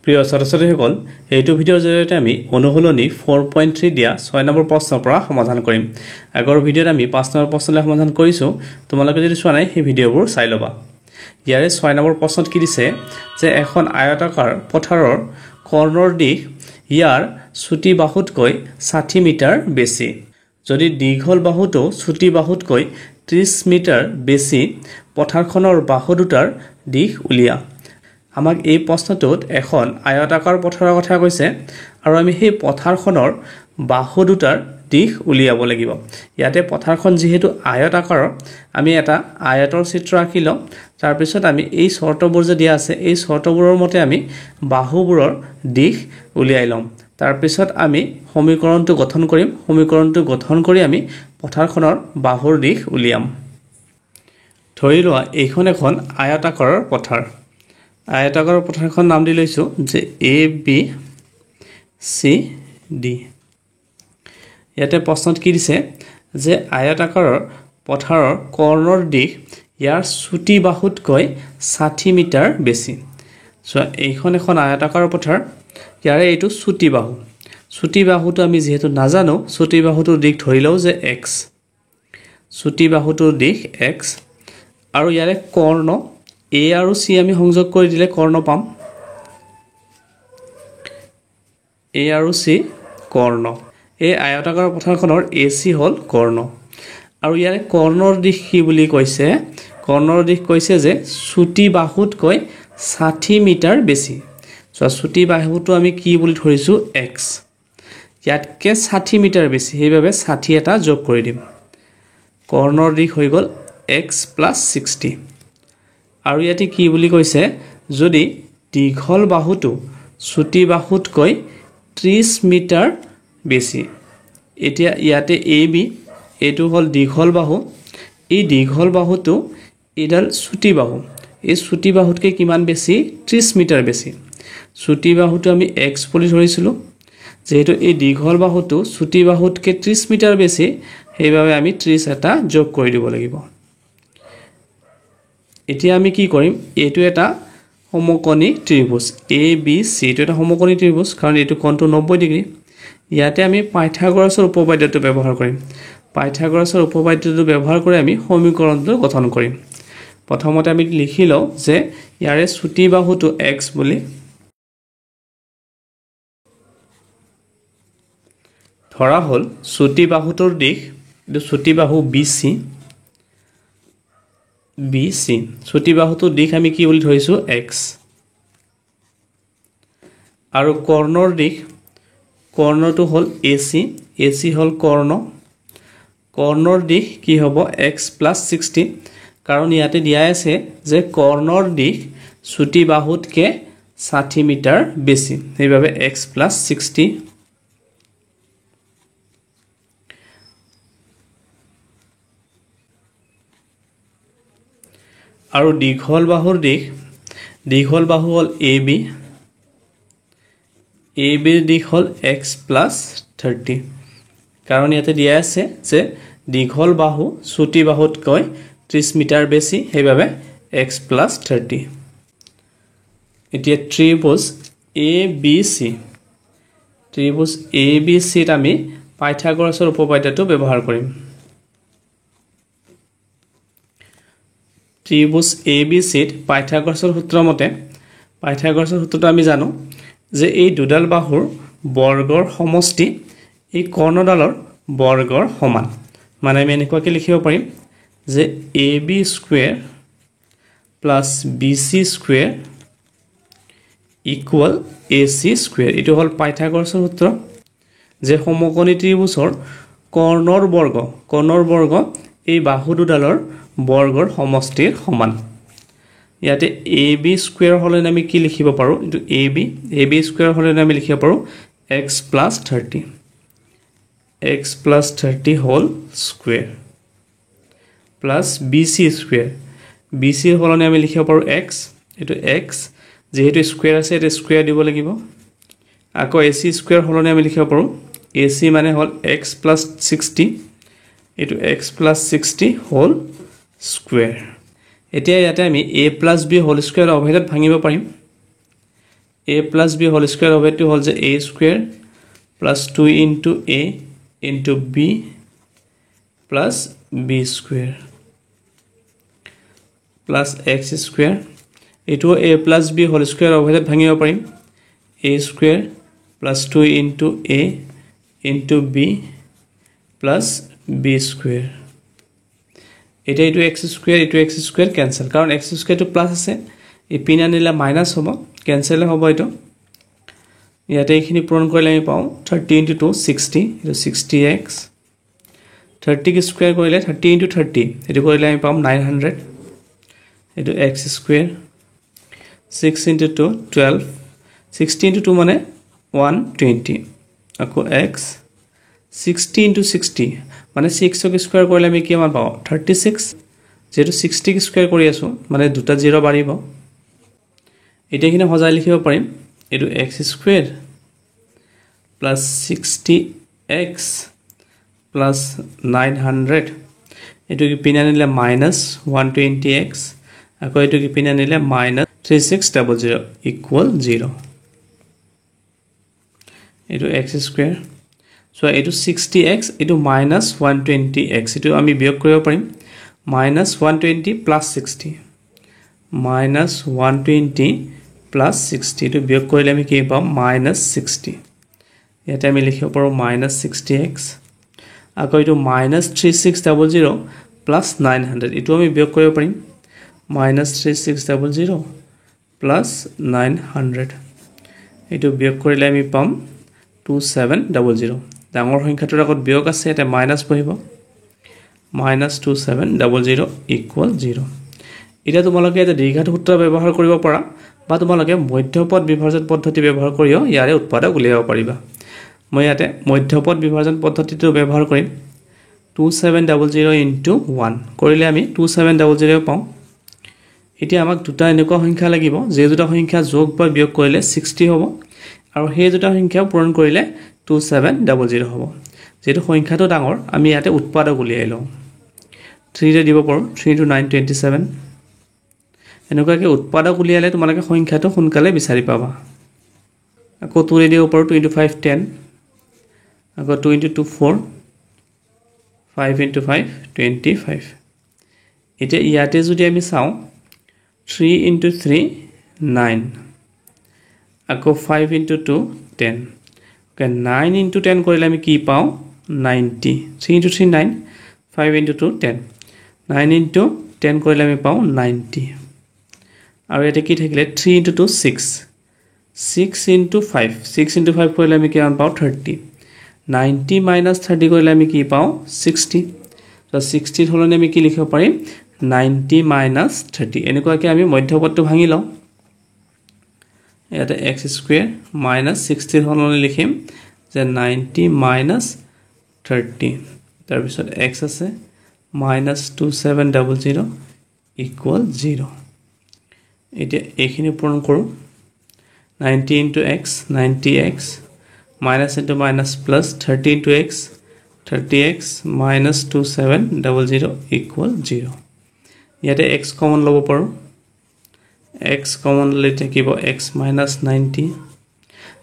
প্ৰিয় ছাত্ৰ-ছাত্ৰীসকল এইটো ভিডিঅ'ৰ জৰিয়তে আমি অনুশীলনী 4.3 দিয়া 6 নম্বৰ প্ৰশ্নৰ পৰা সমাধান কৰিম। আগৰ ভিডিঅ'ত আমি 5 নম্বৰ প্ৰশ্নলৈ সমাধান কৰিছো। তোমালোকে যদি চোৱা নাই সেই ভিডিঅ'বোৰ চাই ল'বা। ইয়াৰে 6 নম্বৰ প্ৰশ্নত কি দিছে যে এখন আয়তাকাৰ পথাৰৰ কৰ্ণৰ দিশ ইয়াৰ চুটি বাহুতকৈ 60 মিটাৰ বেছি। যদি দীঘল বাহুটো চুটি বাহুতকৈ 30 মিটাৰ বেছি পথাৰখনৰ বাহু দুটাৰ দিশ উলিয়া। আমাক এই প্ৰশ্নটোত এখন আয়তাকাৰ পথাৰৰ কথা কৈছে আৰু আমি সেই পথাৰখনৰ বাহু দুটাৰ দিশ উলিয়াব লাগিব। ইয়াতে পথাৰখন যেহেতু আয়তাকাৰ আমি এটা আয়তৰ চিত্ৰ আঁকি লওঁ। তাৰ পিছত আমি এই চৰ্তবোৰ যে দিয়া আছে এই চৰ্তবোৰৰ মতে আমি বাহুবোৰৰ দিশ উলিয়াই লম। তাৰ পিছত আমি সমীকৰণটো গঠন কৰিম। সমীকৰণটো গঠন কৰি আমি পথাৰখনৰ বাহুৰ দিশ উলিয়াম। ধৰি লোৱা এইখন এখন আয়তাকাৰৰ পথাৰ। আয়তাকাৰৰ পথাৰখন নাম দি লৈছো যে এ বি চি ডি। ইয়াতে প্ৰশ্নত কি দিছে যে আয়তাকাৰৰ পথাৰৰ কৰ্ণৰ দিশ ইয়াৰ চুটি বাহুতকৈ 60 মিটাৰ বেছি। সো এইখন এখন আয়তাকাৰৰ পথাৰ, ইয়াৰে এইটো চুটি বাহু। চুটি বাহুটো আমি যেহেতু নাজানো চুটি বাহুটোৰ দিশ ধৰি লওঁ যে x। চুটি বাহুটোৰ দিশ x আৰু ইয়াৰে কৰ্ণ A আৰু C আমি সংযোগ কৰি দিলে কৰ্ণ পাম। A আৰু C কৰ্ণ। এই আয়তাকাৰ পথাৰখনৰ AC হ'ল কৰ্ণ। আৰু ইয়াৰে কৰ্ণৰ দিশ কি বুলি কৈছে? কৰ্ণৰ দিশ কৈছে যে চুটি বাহুতকৈ 60 মিটাৰ বেছি। সো চুটি বাহুটো আমি কি বুলি ধৰিছো x। ইয়াতকে 60 মিটাৰ বেছি, সেইভাবে 60 এটা যোগ কৰি দিম। কৰ্ণৰ দিশ হৈ গ'ল x + 60। আৰু ইয়াতে কি বুলি কৈছে যদি দীঘল বাহুটো চুটি বাহুতকৈ 30 মিটাৰ বেছি। এতিয়া ইয়াতে AB এইটো হ'ল দীঘল বাহু। এই দীঘল বাহুটো এডাল চুটি বাহু। এই চুটি বাহুতকৈ কিমান বেছি? 30 মিটাৰ বেছি। চুটি বাহুটো আমি x বুলি ধৰিছিলো। যেহেতু এই দীঘল বাহুটো চুটি বাহুতকৈ 30 মিটাৰ বেছি, সেইভাবে আমি 30 এটা যোগ কৰি দিব লাগিব। এতিয়া আমি কি কৰিম? এইটো এটা সমকোণী ত্ৰিভুজ ABC। এইটো এটা সমকোণী ত্ৰিভুজ কাৰণ এইটো কোণটো 90 ডিগ্ৰী। ইয়াতে আমি পাইথাগোৰাছৰ উপপাদ্যটো ব্যৱহাৰ কৰিম। পাইথাগোৰাছৰ উপপাদ্যটো ব্যৱহাৰ কৰি আমি সমীকৰণটো গঠন কৰিম। প্ৰথমতে আমি লিখি লওঁ যে ইয়াৰে চুটি বাহুটো x বুলি। ধৰা হ'ল চুটি বাহুটোৰ দিশ এইটো চুটি বাহু BC। চুটি বাহুটোৰ দিশ আমি কি বুলি ধৰিছো x। আৰু কৰ্ণৰ দিশ কৰ্ণটো হ'ল AC। AC হ'ল কৰ্ণ। কৰ্ণৰ দিশ কি হ'ব x + 60 কাৰণ ইয়াতে দিয়া আছে যে কৰ্ণৰ দিশ চুটি বাহুতকৈ 60 মিটাৰ বেছি, সেইভাবে x + 60। আৰু দীঘল বাহুৰ দিশ দীঘল বাহু হ'ল AB। ABৰ দিশ হ'ল x + 30 কাৰণ ইয়াতে দিয়া আছে যে দীঘল বাহু চুটি বাহুতকৈ 30 মিটাৰ বেছি, সেইভাবে x + 30। এতিয়া ত্ৰিভুজ ABC। ত্ৰিভুজ ABCত আমি পাইথাগোৰাছৰ উপপাদ্যটো ব্যৱহাৰ কৰিম। ত্ৰিভুজ ABCত পাইথাগোৰাছৰ সূত্ৰ মতে পাইথাগোৰাছৰ সূত্ৰটো আমি জানো যে এই দুডাল বাহুৰ বৰ্গৰ সমষ্টি এই কৰ্ণডালৰ বৰ্গৰ সমান। মানে আমি এনেকুৱাকৈ লিখিব পাৰিম যে AB² + BC² = AC²। এইটো হ'ল পাইথাগোৰাছৰ সূত্ৰ যে সমকোণী ত্ৰিভুজৰ কৰ্ণৰ বৰ্গ এই বাহু দুডালৰ বৰ্গৰ সমষ্টিৰ সমান। ইয়াতে AB² হ'লে আমি কি লিখিব পাৰোঁ? এইটো AB² হ'লে আমি লিখিব পাৰোঁ x + 30। x + 30 whole square plus BC²। BC হ'লে আমি লিখিব পাৰোঁ x। এইটো x যেহেতু স্কুৱেৰ আছে এটা স্কুৱেৰ দিব লাগিব। আকৌ AC² হ'লে আমি লিখিব পাৰোঁ AC মানে হ'ল x + 60। এইটো x + 60 হোল স্কুৱেৰ। এতিয়া ইয়াতে আমি a + b হোল স্কুৱেৰ অভেদত ভাঙিব পাৰিম। a plus b whole square হবে to হল যে a square plus 2 into a into b plus b square plus x square এটো a plus b whole square অবহেত ভাঙিব পাৰিম a square plus 2 into a into b plus b square এটা এটো x square cancel কাৰণ x square to plus আছে এই pin আনিলে minus হ'ব cancel হ'ব এটো ইয়াতে এইখিনি পূৰণ কৰিলে আমি পাও 30 into 2 60 এটো 60x 30 কে স্কয়ার কৰিলে 30 into 30 এটো কৰিলে আমি পাম 900 এটো x square 6 into 2 12 60 into 2 মানে 120 আকৌ x 60 into 60 মানে 6 কে স্কয়ার কৰিলে আমি কিমান পাও 36 যেটো 60 কে স্কয়াৰ কৰি আছো মানে দুটা 0 বাঢ়িব এটা কিনে হজাই লিখিব পাৰিম এটো x square plus 60x plus 900 এটো কি পিন আনিলে minus 120x আকৌ এটো কি পিন আনিলে minus 3600 equal 0 এটো x square so এটো 60x এটো minus 120x এটো আমি বিয়োগ কৰিব পাৰিম minus 120 plus 60 minus 120 plus 60 এটো বিয়োগ কৰিলে আমি কি পাম minus 60 ইয়াতে আমি লিখিব পাৰো minus 60x আকৌ এটো minus 3600 plus 900 এটো আমি বিয়োগ কৰিব পাৰিম minus 3600 plus 900 এটো বিয়োগ কৰিলে আমি পাম 2700 ডাঙৰ সংখ্যাটোৰ আগত বিয়োগ আছে এটা মাইনাস বহিব minus 2700 equal 0 এটা তোমালোকে এটা দ্বিঘাত সূত্ৰ ব্যৱহাৰ কৰিব পাৰা বা তোমালোকে মধ্যপদ বিভাজন পদ্ধতি ব্যৱহাৰ কৰিও ইয়াৰে উৎপাদক উলিয়াব পাৰিবা মই ইয়াতে মধ্যপদ বিভাজন পদ্ধতিটো ব্যৱহাৰ কৰিম 2700 into 1 কৰিলে আমি 2700 পাওঁ এতিয়া আমাক দুটা এনেকুৱা সংখ্যা লাগিব যে দুটা সংখ্যা যোগ বা বিয়োগ কৰিলে 60 হ'ব আৰু সেই দুটা সংখ্যা পূৰণ কৰিলে 2700 হ'ব যেটো সংখ্যাটো ডাঙৰ আমি ইয়াতে উৎপাদক উলিয়াই লওঁ 3 ৰে দিব পাৰো 3 to 9 27 এনেকুৱাকে উৎপাদক উলিয়ালে তোমালোকে সংখ্যাটো সোনকালে বিচাৰি পাবা আকৌ 2 ৰে দিব পাৰো 2 into 5 10 আকৌ 2 into 2 4 5 into 5 25 এটা ইয়াতে যদি আমি চাও 3 into 3 9 আকৌ 5 into 2 10 okay 9 into 10 কৰিলে আমি কি পাও 90 3 into 3 9 5 into 2 10 9 into 10 কৰিলে আমি পাও 90 আৰু এটা কি থাকিলে 3 into 2 6 6 into 5 6 into 5 কৰিলে আমি কিমান পাও 30 90 minus 30 কৰিলে আমি কি পাও 60 so 60 হলনে আমি কি লিখিব পাৰিম 90 minus 30 এনেকুৱাকে আমি মধ্যপদটো ভাঙি লওঁ এটা x square minus 60 হলনে লিখিম যে 90 minus 30 তাৰ পিছত x আছে minus 2700 equal 0 এটা এখিনি পূৰণ কৰো 90 into x 90x minus into minus plus 30 into x 30x minus 2700 equal 0 ইয়াতে x কমন লব পাৰো x কমন লৈ থাকিব x minus 90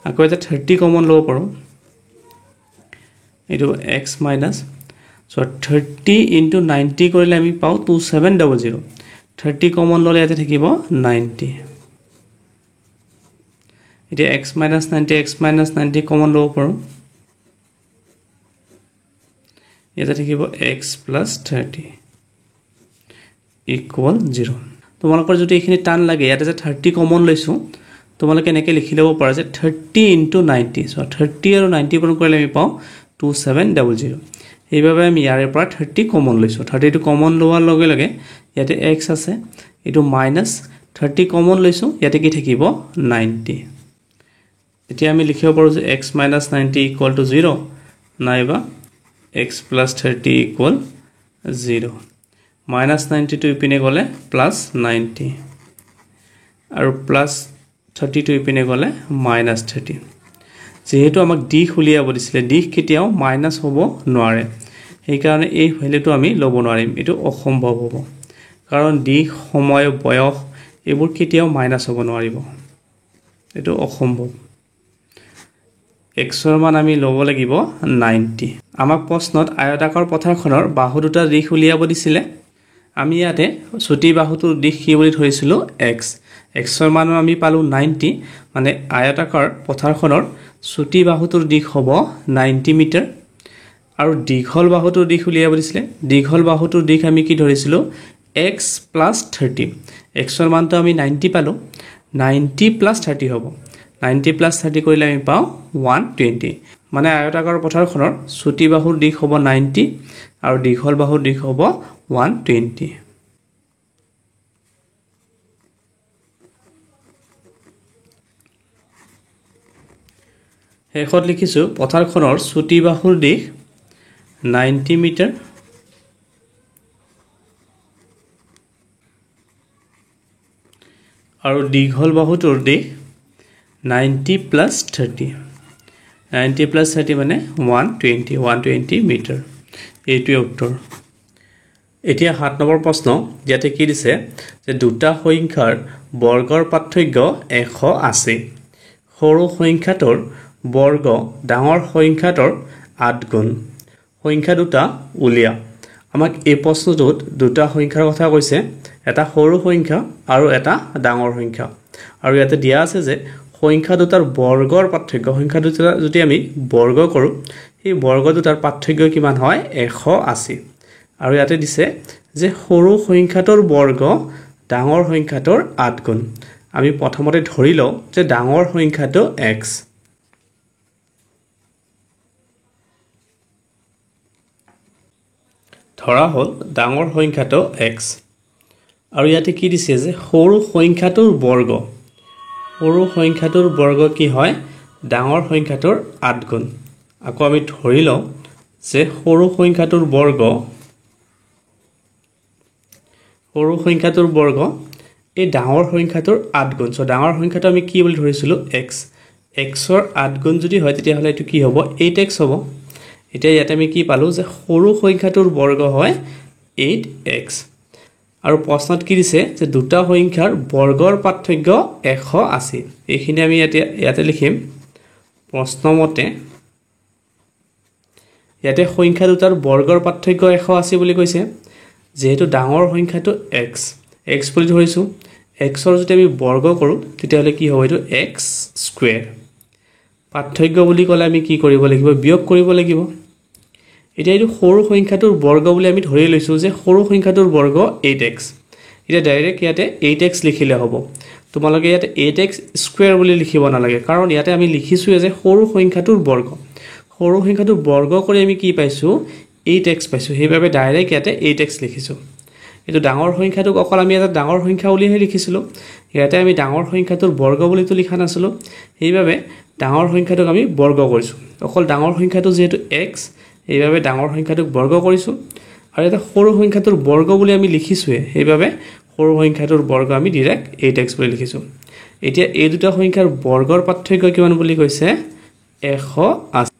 আকৌ এটা 30 কমন লব পাৰো এটো x minus so 30 into 90 কৰিলে আমি পাও 2700 30 কমন ললে ইয়াতে থাকিব 90 এটা x minus 90 কমন লব পাৰো এটা থাকিব x plus 30 equal 0 তোমালোকৰ যদি এখিনি টান লাগে ইয়াতে যে 30 কমন লৈছো তোমালোকে এনেকে লিখি লব পাৰা যে 30 into 90 so 30 আৰু 90 পূৰণ কৰিলে আমি পাও 2700 এইভাবে আমি ইয়াৰে পৰা 30 কমন লৈছো 30 টো কমন লোৱাৰ লগে লগে ইয়াতে x আছে এটো মাইনাস 30 কমন লৈছো ইয়াতে কি থাকিব 90 এতিয়া আমি লিখিব পাৰো যে x minus 90 equal to 0 নাইবা x plus 30 equal 0 minus 90 to ইপিনে গলে plus 90 আৰু plus 30 to ইপিনে গলে minus 30 যেহেতু আমাক দিশ উলিয়াব দিছিলে দিশ কেতিয়াও মাইনাস হ'ব নোৱাৰে এই কাৰণে এই ভ্যালুটো আমি লব নোৱাৰিম এটো অসম্ভৱ হ'ব কাৰণ দিশ সময় বয়স এবোৰ কেতিয়াও মাইনাস হ'ব নোৱাৰিব এইটো অসম্ভৱ xৰ মান আমি ল'ব লাগিব 90 আমাক প্ৰশ্নত আয়তাকাৰ পথাৰখনৰ বাহু দুটা দিশ উলিয়াব দিছিলে আমি ইয়াতে ছুটি বাহুটোৰ দিশ কি বুলি ধৰিছিলো xৰ মান আমি পালো 90 মানে আয়তাকাৰ পথাৰখনৰ ছুটি বাহুটোৰ দিশ হ'ব 90 মিটাৰ আৰু দীঘল বাহুটোৰ দিশ উলিয়াব দিছিলে দীঘল বাহুটোৰ দিশ আমি কি ধৰিছিলো x + 30 xৰ মানটো আমি 90 পালো 90 + 30 হ'ব 90 + 30 কৰিলে আমি পাও 120 মানে আয়তাকাৰ পথাৰখনৰ ছুটি বাহুৰ দিশ হ'ব 90 আৰু দীঘল বাহুৰ দিশ হ'ব 120 শেষত লিখিছো পথাৰখনৰ ছুটি বাহুৰ দিশ 90 মিটাৰ আৰু দীঘল বাহুটোৰ দিশ 90 + 30 90 + 30 মানে 120 মিটাৰ এইটোৱে উত্তৰ এতিয়া 7 নম্বৰ প্ৰশ্ন ইয়াতে কি দিছে যে দুটা সংখ্যাৰ বৰ্গৰ পাৰ্থক্য 180 সৰু সংখ্যাটোৰ বৰ্গ ডাঙৰ সংখ্যাটোৰ 8 গুণ সংখ্যা দুটা উলিয়া আমাক এই প্ৰশ্নটোত দুটা সংখ্যাৰ কথা কৈছে এটা সৰু সংখ্যা আৰু এটা ডাঙৰ সংখ্যা আৰু ইয়াতে দিয়া আছে যে সংখ্যা দুটাৰ বৰ্গৰ পাৰ্থক্য সংখ্যা দুটা যদি আমি বৰ্গ কৰো এই বৰ্গ দুটাৰ পাৰ্থক্য কিমান হয় 180 আৰু ইয়াতে দিছে যে সৰু সংখ্যাটোৰ বৰ্গ ডাঙৰ সংখ্যাটোৰ 8 গুণ আমি প্ৰথমতে ধৰি লও যে ডাঙৰ সংখ্যাটো x ধৰা হল ডাঙৰ সংখ্যাটো x আৰু ইয়াতে কি দিছে যে সৰু সংখ্যাটোৰ বৰ্গ কি হয় ডাঙৰ সংখ্যাটোৰ 8 গুণ আকৌ আমি ধৰি লও যে সৰু সংখ্যাটোৰ বৰ্গ এই ডাঙৰ সংখ্যাটোৰ 8 গুণ সো ডাঙৰ সংখ্যাটো আমি কি বুলি ধৰিছিলো x xৰ 8 গুণ যদি হয় তেতিয়া হলে এটো কি হ'ব 8x হ'ব এতিয়া ইয়াতে আমি কি পালো যে সৰু সংখ্যাটোৰ বৰ্গ হয় 8x আৰু প্ৰশ্নত কি দিছে যে দুটা সংখ্যাৰ বৰ্গৰ পাৰ্থক্য 180 এইখিনি আমি ইয়াতে লিখিম প্ৰশ্নমতে ইয়াতে সংখ্যা দুটাৰ বৰ্গৰ পাৰ্থক্য 180 বুলি কৈছে যেহেতু ডাঙৰ সংখ্যাটো x বুলি ধৰিছো xৰ যদি আমি বৰ্গ কৰো তেতিয়া হলে কি হ'ব এটো x স্কয়াৰ পাৰ্থক্য বুলি কলে আমি কি কৰিব লাগিব বিয়োগ কৰিব লাগিব এতিয়া এই সৰু সংখ্যাটোৰ বৰ্গ বুলি আমি ধৰি লৈছো যে সৰু সংখ্যাটোৰ বৰ্গ 8x এতিয়া ডাইৰেক্ট ইয়াতে 8x লিখিলে হ'ব তোমালোকে ইয়াতে 8x স্কয়াৰ বুলি লিখিব নালাগে কাৰণ ইয়াতে আমি লিখিছো যে সৰু সংখ্যাটোৰ বৰ্গ কৰি আমি কি পাইছো 8x পাইছো সেইভাবে ডাইৰেক্ট ইয়াতে 8x লিখিছো এটো ডাঙৰ সংখ্যাটোক অকল আমি এটা ডাঙৰ সংখ্যা উলিহে লিখিছিলো ইয়াতে আমি ডাঙৰ সংখ্যাটোৰ বৰ্গ বুলি তো লিখা নাছিলো সেইভাবে ডাঙৰ সংখ্যাটোক আমি বৰ্গ কৰিছো অকল ডাঙৰ সংখ্যাটো যেহেতু x এইভাবে ডাঙৰ সংখ্যাটোক বৰ্গ কৰিছো আৰু এটা সৰু সংখ্যাটোৰ বৰ্গ বুলি আমি লিখিছোৱে সেইভাবে সৰু সংখ্যাটোৰ বৰ্গ আমি ডাইৰেক্ট 8x বুলি লিখিছো এতিয়া এই দুটা সংখ্যাৰ বৰ্গৰ পাৰ্থক্য কিমান বুলি কৈছে 180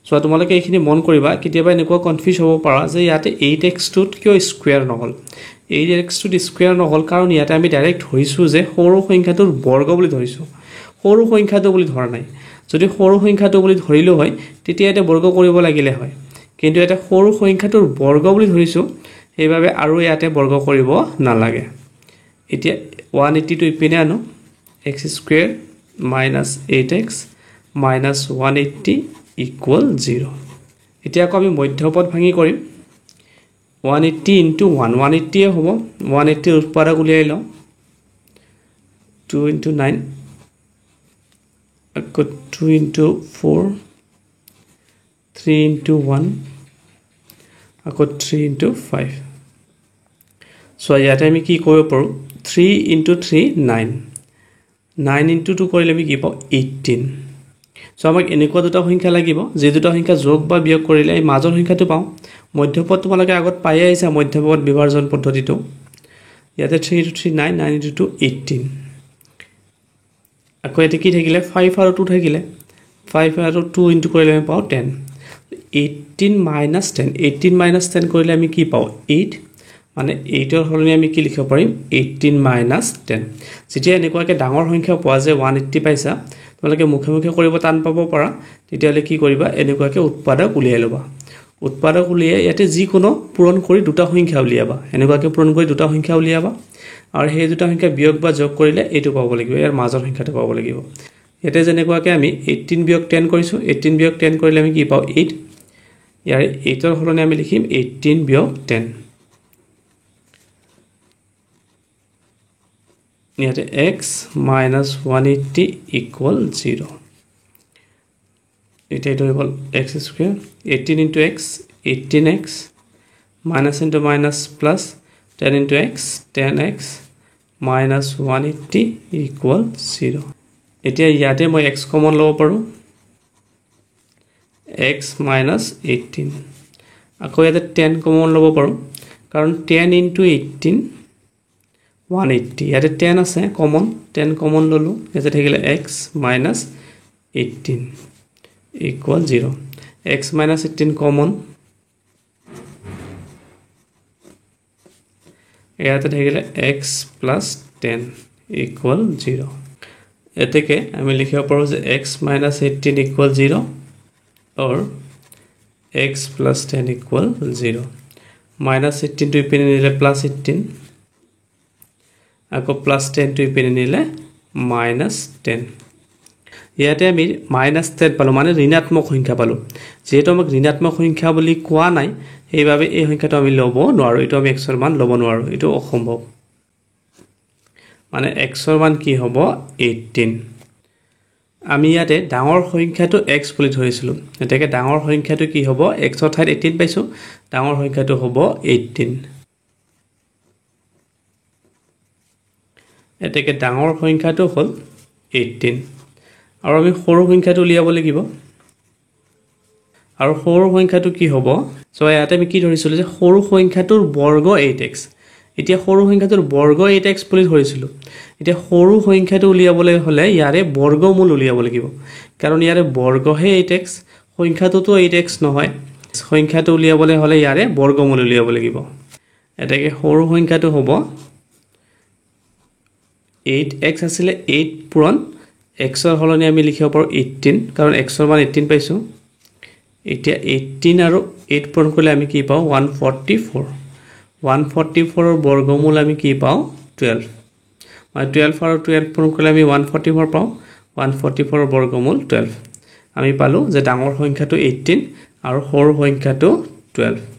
সো তোমালোকে এইখিনি মন কৰিবা কেতিয়াবা এনেকুৱা কনফিউজ হ'ব পাৰা যে ইয়াতে 8x টোত কিয় স্কয়াৰ নহল 8x টোত স্কয়াৰ নহল কাৰণ ইয়াতে আমি ডাইৰেক্ট ধৰিছো যে সৰু সংখ্যাটোৰ বৰ্গ বুলি ধৰিছো সৰু সংখ্যাটো বুলি ধৰা নাই যদি সৰু সংখ্যাটো বুলি ধৰিলো হয় তেতিয়া এটা বৰ্গ কৰিব লাগিলে হয় কিন্তু এটা সৰু সংখ্যাটোৰ বৰ্গ বুলি ধৰিছো সেইভাবে আৰু ইয়াতে বৰ্গ কৰিব নালাগে এতিয়া 180 টো ইপিনে আনো x স্কয়াৰ - 8x - 180 = 0 এতিয়া আকৌ আমি মধ্যপদ ভাঙি কৰিম 180 * 1 180 এ হ'ব 180 উৎপাদক উলিয়াই লও 2 * 9 আকৌ 2 * 4 3 * 1 আকৌ 3 * 5 সো ইয়াতে আমি কি কৰিব পাৰো 3 * 3 9 9 * 2 কৰিলে আমি কি পাও 18 সো আমাক এনেকুৱা দুটা সংখ্যা লাগিব যে দুটা সংখ্যা যোগ বা বিয়োগ কৰিলে এই মাজৰ সংখ্যাটো পাও মধ্যপদ তোমালোকে আগত পাই আহিছা মধ্যপদ বিভাজন পদ্ধতিটো ইয়াতে 3 * 3 9 9 * 2 18 আকৌ এতে কি থাকিলে 5 আৰু 2 থাকিলে 5 আৰু 2 ইনটু কৰিলে আমি পাও 10 18 - 10 18 - 10 কৰিলে আমি কি পাও 8 মানে 8 হলনি আমি কি লিখিব পাৰিম 18 - 10 যেতিয়া এনেকুৱাকে ডাঙৰ সংখ্যা পোৱা যায় 180 পাইছা তোমালোকে মুখে মুখে কৰিব টান পাব পাৰা তেতিয়ালে কি কৰিবা এনেকুৱাকে উৎপাদক উলিয়াই লবা উৎপাদক উলিয়াই ইয়াতে যি কোনো পূৰণ কৰি দুটা সংখ্যা উলিয়াবা এনেকুৱাকে পূৰণ কৰি দুটা সংখ্যা উলিয়াবা আৰু সেই দুটা সংখ্যা বিয়োগ বা যোগ কৰিলে এটো পাব লাগিব ইয়াৰ মাজৰ সংখ্যাটো পাব লাগিব ইয়াতে যেনেকুৱাকে আমি 18 বিয়োগ 10 কৰিছো 18 বিয়োগ 10 কৰিলে আমি কি পাও 8 ইয়াৰ 8 হলনি আমি লিখিম 18 বিয়োগ 10 ইয়াতে x minus 180 equal 0 এটা এটা হল x square 18 into x 18x minus into minus plus 10 into x 10x minus 180 equal 0 এতিয়া ইয়াতে মই x কমন লব পাৰো x minus 18 আকৌ ইয়াতে 10 কমন লব পাৰো কাৰণ 10 into 18 180 ইয়াতে 10 আছে কমন 10 কমন ললো ইয়াতে থাকিলে x minus 18 equal 0 x minus 18 common ইয়াতে থাকিলে x plus 10 equal 0 এতেকে আমি লিখিব পাৰো যে x minus 18 equal 0 or x plus 10 equal 0 minus 18 to ইপিনে নিলে plus 18 আকৌ plus 10 to ইপিনে নিলে minus 10 ইয়াতে আমি -10 পালো মানে ঋণাত্মক সংখ্যা পালো যেহেতু আমাক ঋণাত্মক সংখ্যা বুলি কোৱা নাই সেইভাবে এই সংখ্যাটো আমি লব নোৱাৰো এটো আমি x ৰ মান লব নোৱাৰো এটো অসম্ভৱ মানে x ৰ মান কি হ'ব 18 আমি ইয়াতে ডাঙৰ সংখ্যাটো x বুলি ধৰিছিলো এটাকে ডাঙৰ সংখ্যাটো কি হ'ব x ৰ ঠাইত 18 পাইছো ডাঙৰ সংখ্যাটো হ'ব 18 এটাকে ডাঙৰ সংখ্যাটো হ'ল 18 আৰু আমি সৰু সংখ্যাটো উলিয়াব লাগিব আৰু সৰু সংখ্যাটো কি হ'ব সো ইয়াতে আমি কি ধৰিছিলো যে সৰু সংখ্যাটোৰ বৰ্গ 8x এতিয়া সৰু সংখ্যাটোৰ বৰ্গ 8x বুলি ধৰিছিলো এতিয়া সৰু সংখ্যাটো উলিয়াবলৈ হলে ইয়াৰে বৰ্গমূল উলিয়াব লাগিব কাৰণ ইয়াৰে বৰ্গহে 8x সংখ্যাটোতো 8x নহয় সংখ্যাটো উলিয়াবলৈ হলে ইয়াৰে বৰ্গমূল উলিয়াব লাগিব এটাকে সৰু সংখ্যাটো হ'ব 8x আছিল 8 পূৰণ x ৰ হলনি আমি লিখিব পাৰো 18 কাৰণ x ৰ মান 18 পাইছো এতিয়া 18 আৰু 8 পূৰণ কৰিলে আমি কি পাও 144 144 ৰ বৰ্গমূল আমি কি পাও 12 মানে 12 আৰু 12 পূৰণ কৰিলে আমি 144 পাও 144 ৰ বৰ্গমূল 12 আমি পালো যে ডাঙৰ সংখ্যাটো 18 আৰু সৰু সংখ্যাটো 12